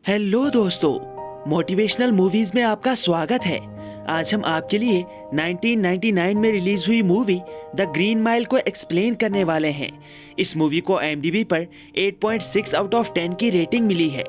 Hello दोस्तों, motivational movies में आपका स्वागत है। आज हम आपके लिए 1999 में रिलीज हुई मूवी द ग्रीन माइल को एक्सप्लेन करने वाले हैं। इस मूवी को IMDb पर 8.6 आउट ऑफ 10 की रेटिंग मिली है।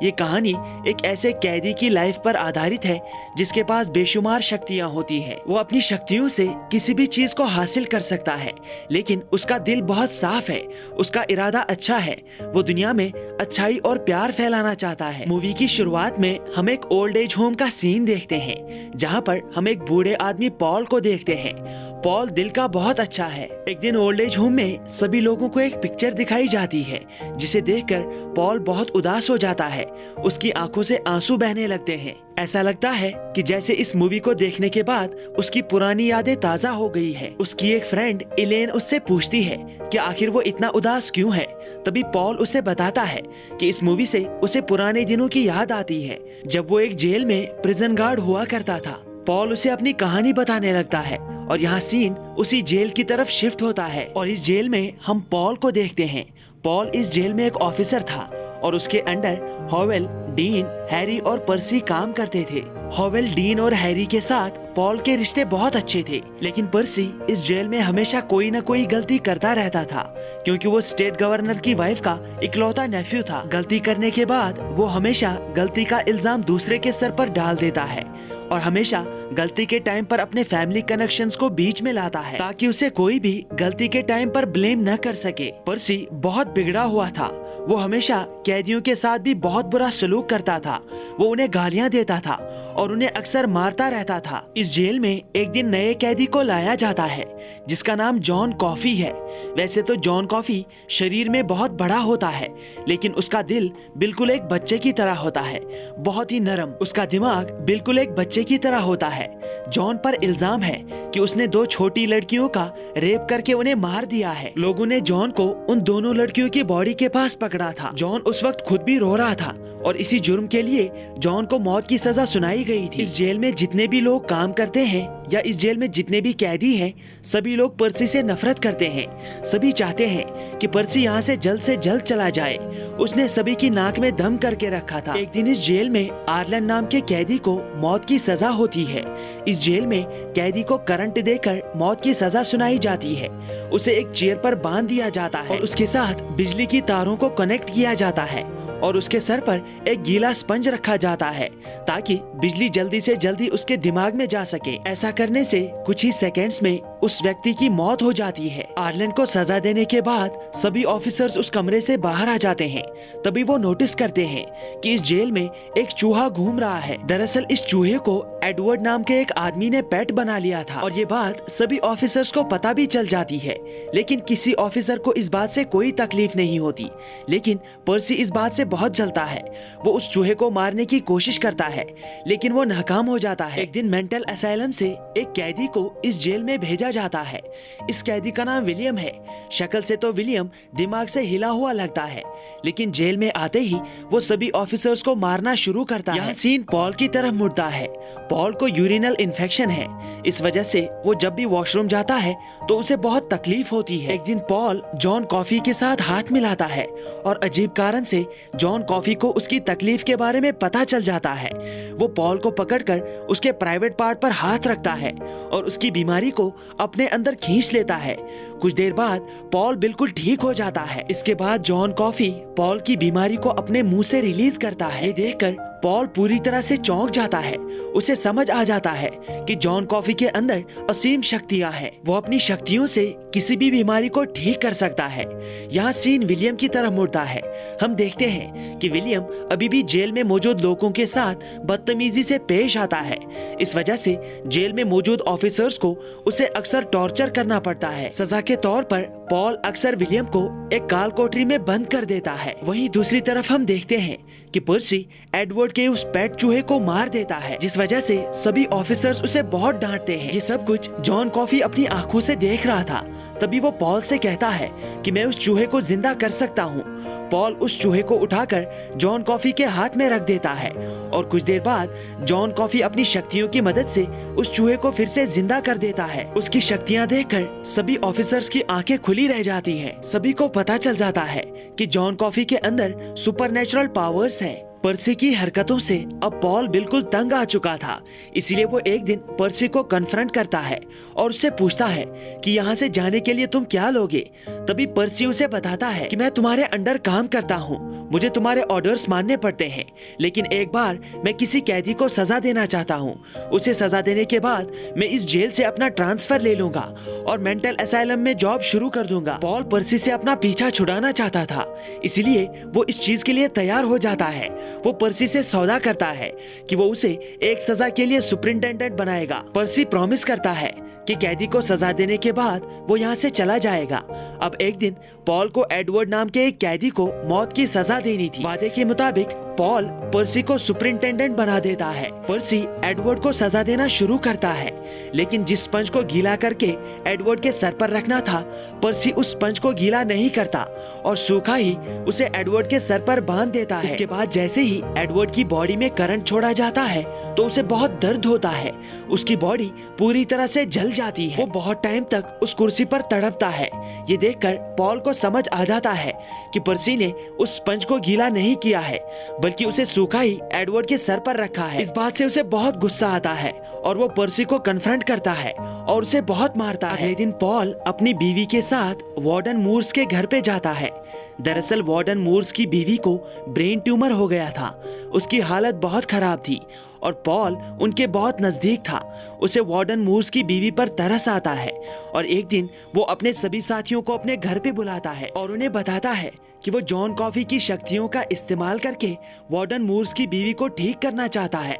ये कहानी एक ऐसे कैदी की लाइफ पर आधारित है जिसके पास बेशुमार शक्तियां होती हैं। वो अपनी शक्तियों से किसी भी चीज को हासिल कर सकता है, लेकिन उसका दिल बहुत साफ है, उसका इरादा अच्छा है, वो दुनिया में अच्छाई और प्यार फैलाना चाहता है। मूवी की शुरुआत में हम एक ओल्ड एज होम का सीन देखते हैं, जहाँ पर हम एक बूढ़े आदमी पॉल को देखते हैं। पॉल दिल का बहुत अच्छा है। एक दिन ओल्ड एज होम में सभी लोगों को एक पिक्चर दिखाई जाती है, जिसे देखकर पॉल बहुत उदास हो जाता है। उसकी आंखों से आंसू बहने लगते हैं। ऐसा लगता है कि जैसे इस मूवी को देखने के बाद उसकी पुरानी यादें ताजा हो गई है। उसकी एक फ्रेंड इलेन उससे पूछती है कि आखिर वो इतना उदास क्यों है। तभी पॉल उसे बताता है कि इस मूवी से उसे पुराने दिनों की याद आती है, जब वो एक जेल में प्रिजन गार्ड हुआ करता था। पॉल उसे अपनी कहानी बताने लगता है और यहाँ सीन उसी जेल की तरफ शिफ्ट होता है और इस जेल में हम पॉल को देखते हैं। पॉल इस जेल में एक ऑफिसर था और उसके अंडर हॉवेल, डीन, हैरी और पर्सी काम करते थे। हॉवेल, डीन और हैरी के साथ पॉल के रिश्ते बहुत अच्छे थे, लेकिन पर्सी इस जेल में हमेशा कोई न कोई गलती करता रहता था, क्योंकि वो स्टेट गवर्नर की वाइफ का इकलौता नेफ्यू था। गलती करने के बाद वो हमेशा गलती का इल्जाम दूसरे के सर पर डाल देता है और हमेशा गलती के टाइम पर अपने फैमिली कनेक्शंस को बीच में लाता है, ताकि उसे कोई भी गलती के टाइम पर ब्लेम न कर सके। पर्सी बहुत बिगड़ा हुआ था। वो हमेशा कैदियों के साथ भी बहुत बुरा सलूक करता था। वो उन्हें गालियां देता था और उन्हें अक्सर मारता रहता था। इस जेल में एक दिन नए कैदी को लाया जाता है, जिसका नाम जॉन कॉफी है। वैसे तो जॉन कॉफी शरीर में बहुत बड़ा होता है, लेकिन उसका दिल बिल्कुल एक बच्चे की तरह होता है, बहुत ही नरम। उसका दिमाग बिल्कुल एक बच्चे की तरह होता है। जॉन पर इल्जाम है कि उसने 2 छोटी लड़कियों का रेप करके उन्हें मार दिया है। लोगों ने जॉन को उन दोनों लड़कियों की बॉडी के पास पकड़ा था। जॉन उस वक्त खुद भी रो रहा था और इसी जुर्म के लिए जॉन को मौत की सजा सुनाई गई थी। इस जेल में जितने भी लोग काम करते हैं या इस जेल में जितने भी कैदी हैं, सभी लोग पर्सी से नफरत करते हैं। सभी चाहते हैं कि पर्सी यहाँ से जल्द चला जाए। उसने सभी की नाक में दम करके रखा था। एक दिन इस जेल में आर्लन नाम के कैदी को मौत की सजा होती है। इस जेल में कैदी को करंट देकर मौत की सजा सुनाई जाती है। उसे एक चेयर पर बांध दिया जाता है और उसके साथ बिजली की तारों को कनेक्ट किया जाता है और उसके सर पर एक गीला स्पंज रखा जाता है, ताकि बिजली जल्दी से जल्दी उसके दिमाग में जा सके। ऐसा करने से कुछ ही सेकंड्स में उस व्यक्ति की मौत हो जाती है। आर्लन को सजा देने के बाद सभी ऑफिसर्स उस कमरे से बाहर आ जाते हैं। तभी वो नोटिस करते हैं कि इस जेल में एक चूहा घूम रहा है। दरअसल इस चूहे को एडवर्ड नाम के एक आदमी ने पेट बना लिया था और ये बात सभी ऑफिसर्स को पता भी चल जाती है, लेकिन किसी ऑफिसर को इस बात से कोई तकलीफ नहीं होती। लेकिन पर्सी इस बात से बहुत जलता है। वो उस चूहे को मारने की कोशिश करता है, लेकिन वो नाकाम हो जाता है। एक दिन मेंटल असाइलम से एक कैदी को इस जेल में भेजा जाता है। इस कैदी का नाम विलियम है। शक्ल से तो विलियम दिमाग से हिला हुआ लगता है, लेकिन जेल में आते ही वो सभी ऑफिसर्स को मारना शुरू करता है। यहाँ सीन पॉल की तरफ मुड़ता है। पॉल को यूरिनल इन्फेक्शन है। इस वजह से वो जब भी वॉशरूम जाता है तो उसे बहुत तकलीफ होती है। एक दिन पॉल जॉन कॉफी के साथ हाथ मिलाता है और अजीब कारण से जॉन कॉफी को उसकी तकलीफ के बारे में पता चल जाता है। वो पॉल को पकड़कर उसके प्राइवेट पार्ट पर हाथ रखता है और उसकी बीमारी को अपने अंदर खींच लेता है। कुछ देर बाद पॉल बिल्कुल ठीक हो जाता है। इसके बाद जॉन कॉफी पॉल की बीमारी को अपने मुंह से रिलीज करता है। ये देखकर पॉल पूरी तरह से चौंक जाता है। उसे समझ आ जाता है कि जॉन कॉफी के अंदर असीम शक्तियां हैं। वो अपनी शक्तियों से किसी भी बीमारी को ठीक कर सकता है। यहाँ सीन विलियम की तरफ मुड़ता है। हम देखते हैं कि विलियम अभी भी जेल में मौजूद लोगों के साथ बदतमीजी से पेश आता है। इस वजह से जेल में मौजूद ऑफिसर्स को उसे अक्सर टॉर्चर करना पड़ता है। सजा के तौर पर पॉल अक्सर विलियम को एक काल कोठरी में बंद कर देता है। वहीं दूसरी तरफ हम देखते हैं कि पर्सी एडवर्ड के उस पेट चूहे को मार देता है, जिस वजह से सभी ऑफिसर्स उसे बहुत डांटते हैं। ये सब कुछ जॉन कॉफी अपनी आंखों से देख रहा था। तभी वो पॉल से कहता है कि मैं उस चूहे को जिंदा कर सकता हूँ। पॉल उस चूहे को उठाकर जॉन कॉफी के हाथ में रख देता है और कुछ देर बाद जॉन कॉफी अपनी शक्तियों की मदद से उस चूहे को फिर से जिंदा कर देता है। उसकी शक्तियां देखकर सभी ऑफिसर्स की आंखें खुली रह जाती हैं। सभी को पता चल जाता है कि जॉन कॉफी के अंदर सुपरनेचुरल पावर्स हैं। पर्सी की हरकतों से अब पॉल बिल्कुल तंग आ चुका था। इसीलिए वो एक दिन पर्सी को कन्फ्रंट करता है और उससे पूछता है कि यहाँ से जाने के लिए तुम क्या लोगे। तभी पर्सी उसे बताता है कि मैं तुम्हारे अंडर काम करता हूँ, मुझे तुम्हारे ऑर्डर्स मानने पड़ते हैं, लेकिन एक बार मैं किसी कैदी को सजा देना चाहता हूँ। उसे सजा देने के बाद मैं इस जेल से अपना ट्रांसफर ले लूंगा और मेंटल असाइलम में जॉब शुरू कर दूंगा। पॉल पर्सी से अपना पीछा छुड़ाना चाहता था, इसलिए वो इस चीज के लिए तैयार हो जाता है। वो पर्सी से सौदा करता है कि वो उसे एक सजा के लिए सुपरिंटेंडेंट बनाएगा। पर्सी प्रॉमिस करता है कि कैदी को सजा देने के बाद वो यहाँ से चला जाएगा। अब एक दिन पॉल को एडवर्ड नाम के एक कैदी को मौत की सजा देनी थी। वादे के मुताबिक पॉल पर्सी को सुपरिंटेंडेंट बना देता है। पर्सी एडवर्ड को सजा देना शुरू करता है, लेकिन जिस स्पंज को गीला करके एडवर्ड के सर पर रखना था, पर्सी उस स्पंज को गीला नहीं करता और सूखा ही उसे एडवर्ड के सर पर बांध देता है। इसके बाद जैसे ही एडवर्ड की बॉडी में करंट छोड़ा जाता है तो उसे बहुत दर्द होता है। उसकी बॉडी पूरी तरह से जल जाती है। वो बहुत टाइम तक उस कुर्सी पर तड़पता है। ये देखकर पॉल को समझ आ जाता है कि पर्सी ने उस स्पंज को गीला नहीं किया है, बल्कि उसे सूखा ही एडवर्ड के सर पर रखा है। इस बात से उसे बहुत गुस्सा आता है और वो पर्सी को कन्फ्रंट करता है और उसे बहुत मारता है। अगले दिन पॉल अपनी बीवी के साथ वार्डन मूर्स के घर पे जाता है। दरअसल वार्डन मूर्स की बीवी को ब्रेन ट्यूमर हो गया था। उसकी हालत बहुत खराब थी और पॉल उनके बहुत नजदीक था। उसे वार्डन मूर्स की बीवी पर तरस आता है और एक दिन वो अपने सभी साथियों को अपने घर पे बुलाता है और उन्हें बताता है कि वो जॉन कॉफी की शक्तियों का इस्तेमाल करके वार्डन मूर्स की बीवी को ठीक करना चाहता है।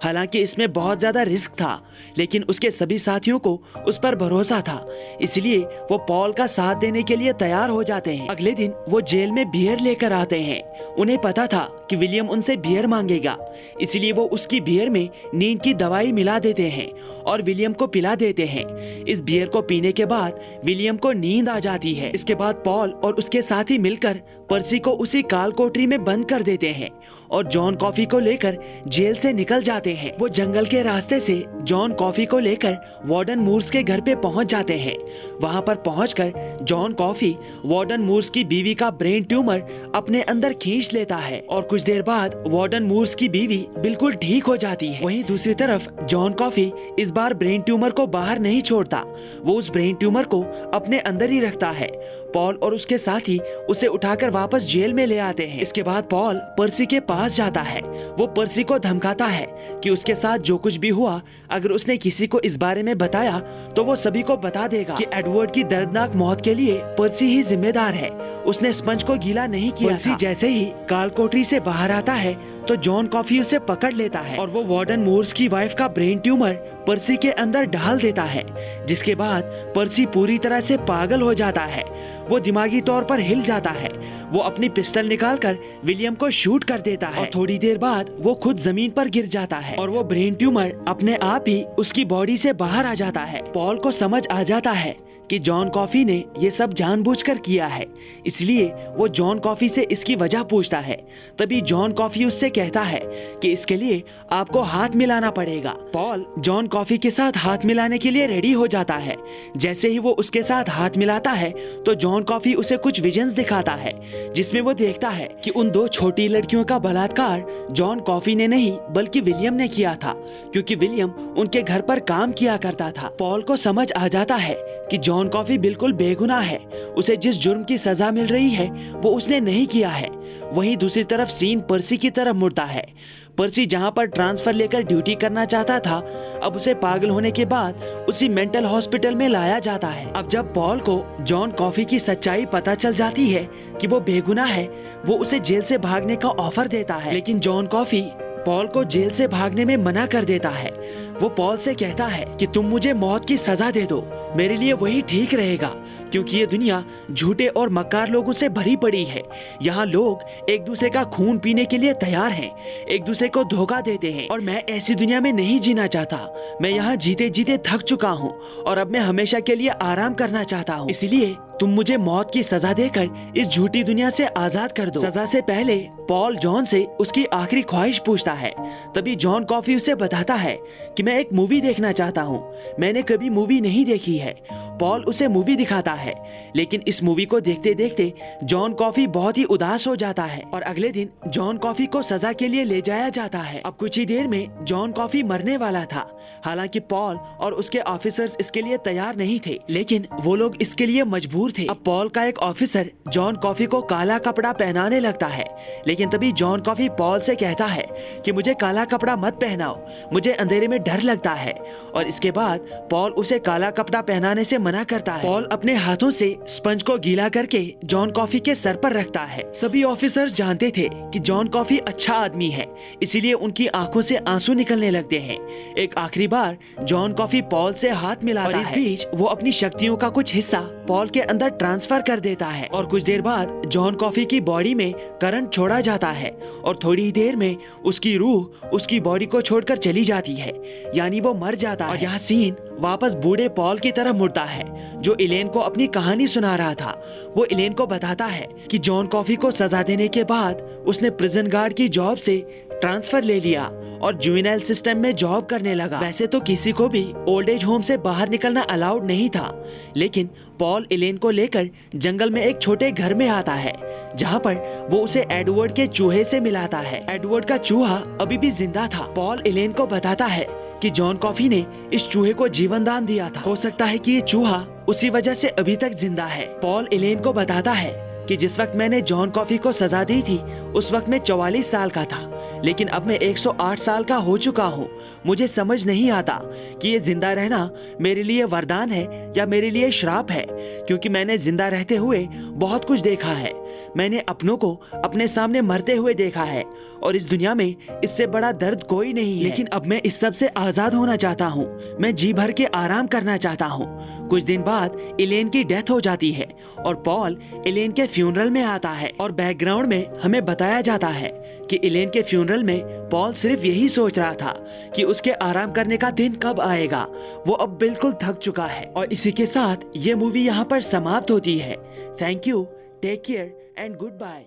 हालांकि इसमें बहुत ज्यादा रिस्क था, लेकिन उसके सभी साथियों को उस पर भरोसा था, इसलिए वो पॉल का साथ देने के लिए तैयार हो जाते हैं। अगले दिन वो जेल में बियर लेकर आते हैं। उन्हें पता था कि विलियम उनसे बियर मांगेगा, इसलिए वो उसकी बियर में नींद की दवाई मिला देते हैं और विलियम को पिला देते हैं। इस बियर को पीने के बाद विलियम को नींद आ जाती है। इसके बाद पॉल और उसके साथी मिलकर पर्सी को उसी काल कोठरी में बंद कर देते हैं और जॉन कॉफी को लेकर जेल से निकल जाते हैं। वो जंगल के रास्ते से जॉन कॉफी को लेकर वार्डन मूर्स के घर पे पहुंच जाते हैं। वहां पर पहुंचकर जॉन कॉफी वार्डन मूर्स की बीवी का ब्रेन ट्यूमर अपने अंदर खींच लेता है और कुछ देर बाद वार्डन मूर्स की बीवी बिल्कुल ठीक हो जाती है। वहीं दूसरी तरफ जॉन कॉफी इस बार ब्रेन ट्यूमर को बाहर नहीं छोड़ता, वो उस ब्रेन ट्यूमर को अपने अंदर ही रखता है। पॉल और उसके साथी उसे उठाकर वापस जेल में ले आते हैं। इसके बाद पॉल पर्सी के पास जाता है। वो पर्सी को धमकाता है कि उसके साथ जो कुछ भी हुआ, अगर उसने किसी को इस बारे में बताया तो वो सभी को बता देगा कि एडवर्ड की दर्दनाक मौत के लिए पर्सी ही जिम्मेदार है। उसने स्पंज को गीला नहीं किया। पर्सी जैसे ही काल कोठरी से बाहर आता है तो जॉन कॉफी उसे पकड़ लेता है और वो वार्डन मूर्स की वाइफ का ब्रेन ट्यूमर पर्सी के अंदर डाल देता है, जिसके बाद पर्सी पूरी तरह से पागल हो जाता है। वो दिमागी तौर पर हिल जाता है। वो अपनी पिस्टल निकालकर विलियम को शूट कर देता है और थोड़ी देर बाद वो खुद जमीन पर गिर जाता है और वो ब्रेन ट्यूमर अपने आप ही उसकी बॉडी से बाहर आ जाता है। पॉल को समझ आ जाता है कि जॉन कॉफी ने ये सब जानबूझकर किया है, इसलिए वो जॉन कॉफी से इसकी वजह पूछता है। तभी जॉन कॉफी उससे कहता है कि इसके लिए आपको हाथ मिलाना पड़ेगा। पॉल जॉन कॉफी के साथ हाथ मिलाने के लिए रेडी हो जाता है। जैसे ही वो उसके साथ हाथ मिलाता है तो जॉन कॉफी उसे कुछ विजन्स दिखाता है, जिसमें वो देखता है कि उन दो छोटी लड़कियों का बलात्कार जॉन कॉफी ने नहीं बल्कि विलियम ने किया था, क्योंकि विलियम उनके घर पर काम किया करता था। पॉल को समझ आ जाता है कि जॉन कॉफी बिल्कुल बेगुनाह है। उसे जिस जुर्म की सजा मिल रही है वो उसने नहीं किया है। वहीं दूसरी तरफ सीन पर्सी की तरफ मुड़ता है। पर्सी जहां पर ट्रांसफर लेकर ड्यूटी करना चाहता था, अब उसे पागल होने के बाद उसी मेंटल हॉस्पिटल में लाया जाता है। अब जब पॉल को जॉन कॉफी की सच्चाई पता चल जाती है कि वो बेगुनाह है, वो उसे जेल से भागने का ऑफर देता है, लेकिन जॉन कॉफी पॉल को जेल से भागने में मना कर देता है। वो पॉल से कहता है कि तुम मुझे मौत की सजा दे दो, मेरे लिए वही ठीक रहेगा, क्योंकि ये दुनिया झूठे और मक्कार लोगों से भरी पड़ी है। यहाँ लोग एक दूसरे का खून पीने के लिए तैयार हैं, एक दूसरे को धोखा देते हैं, और मैं ऐसी दुनिया में नहीं जीना चाहता। मैं यहाँ जीते जीते थक चुका हूँ और अब मैं हमेशा के लिए आराम करना चाहता हूँ। इसलिए तुम मुझे मौत की सजा देकर इस झूठी दुनिया से आजाद कर दो। सजा से पहले पॉल जॉन से उसकी आखिरी ख्वाहिश पूछता है। तभी जॉन कॉफी उसे बताता है कि मैं एक मूवी देखना चाहता हूँ, मैंने कभी मूवी नहीं देखी है। पॉल उसे मूवी दिखाता है, लेकिन इस मूवी को देखते देखते जॉन कॉफी बहुत ही उदास हो जाता है और अगले दिन जॉन कॉफी को सजा के लिए ले जाया जाता है। अब कुछ ही देर में जॉन कॉफी मरने वाला था। हालांकि पॉल और उसके ऑफिसर्स इसके लिए तैयार नहीं थे, लेकिन वो लोग इसके लिए मजबूर थे। अब पॉल का एक ऑफिसर जॉन कॉफी को काला कपड़ा पहनाने लगता है, लेकिन तभी जॉन कॉफी पॉल से कहता है कि मुझे काला कपड़ा मत पहनाओ, मुझे अंधेरे में डर लगता है। और इसके बाद पॉल उसे काला कपड़ा पहनाने से मना करता है। पॉल अपने हाथों से स्पंज को गीला करके जॉन कॉफी के सर पर रखता है। सभी ऑफिसर्स जानते थे कि जॉन कॉफी अच्छा आदमी है, इसीलिए उनकी आंखों से आंसू निकलने लगते हैं। एक आखिरी बार जॉन कॉफी पॉल से हाथ मिलाता है और इस बीच वो अपनी शक्तियों का कुछ हिस्सा पॉल के अंदर ट्रांसफर कर देता है और कुछ देर बाद जॉन कॉफी की बॉडी में करंट छोड़ा जाता है और थोड़ी ही देर में उसकी रूह उसकी बॉडी को छोड़कर चली जाती है, यानी वो मर जाता है। और यहाँ सीन वापस बूढ़े पॉल की तरफ मुड़ता है, जो इलेन को अपनी कहानी सुना रहा था। वो इलेन को बताता है कि जॉन कॉफी को सजा देने के बाद उसने प्रिजन गार्ड की जॉब से ट्रांसफर ले लिया और जुवेनाइल सिस्टम में जॉब करने लगा। वैसे तो किसी को भी ओल्ड एज होम से बाहर निकलना अलाउड नहीं था, लेकिन पॉल इलेन को लेकर जंगल में एक छोटे घर में आता है, जहाँ पर वो उसे एडवर्ड के चूहे से मिलाता है। एडवर्ड का चूहा अभी भी जिंदा था। पॉल इलेन को बताता है कि जॉन कॉफी ने इस चूहे को जीवन दान दिया था, हो सकता है कि ये चूहा उसी वजह से अभी तक जिंदा है। पॉल इलेन को बताता है कि जिस वक्त मैंने जॉन कॉफी को सजा दी थी उस वक्त मैं 44 साल का था, लेकिन अब मैं 108 साल का हो चुका हूँ। मुझे समझ नहीं आता कि ये जिंदा रहना मेरे लिए वरदान है या मेरे लिए श्राप है, क्योंकि मैंने जिंदा रहते हुए बहुत कुछ देखा है। मैंने अपनों को अपने सामने मरते हुए देखा है और इस दुनिया में इससे बड़ा दर्द कोई नहीं है। लेकिन अब मैं इस सब से आजाद होना चाहता हूँ, मैं जी भर के आराम करना चाहता हूँ। कुछ दिन बाद इलेन की डेथ हो जाती है और पॉल इलेन के फ्यूनरल में आता है और बैकग्राउंड में हमें बताया जाता है कि इलेन के फ्यूनरल में पॉल सिर्फ यही सोच रहा था कि उसके आराम करने का दिन कब आएगा। वो अब बिल्कुल थक चुका है। और इसी के साथ ये मूवी यहाँ पर समाप्त होती है। Thank you, take care and good bye.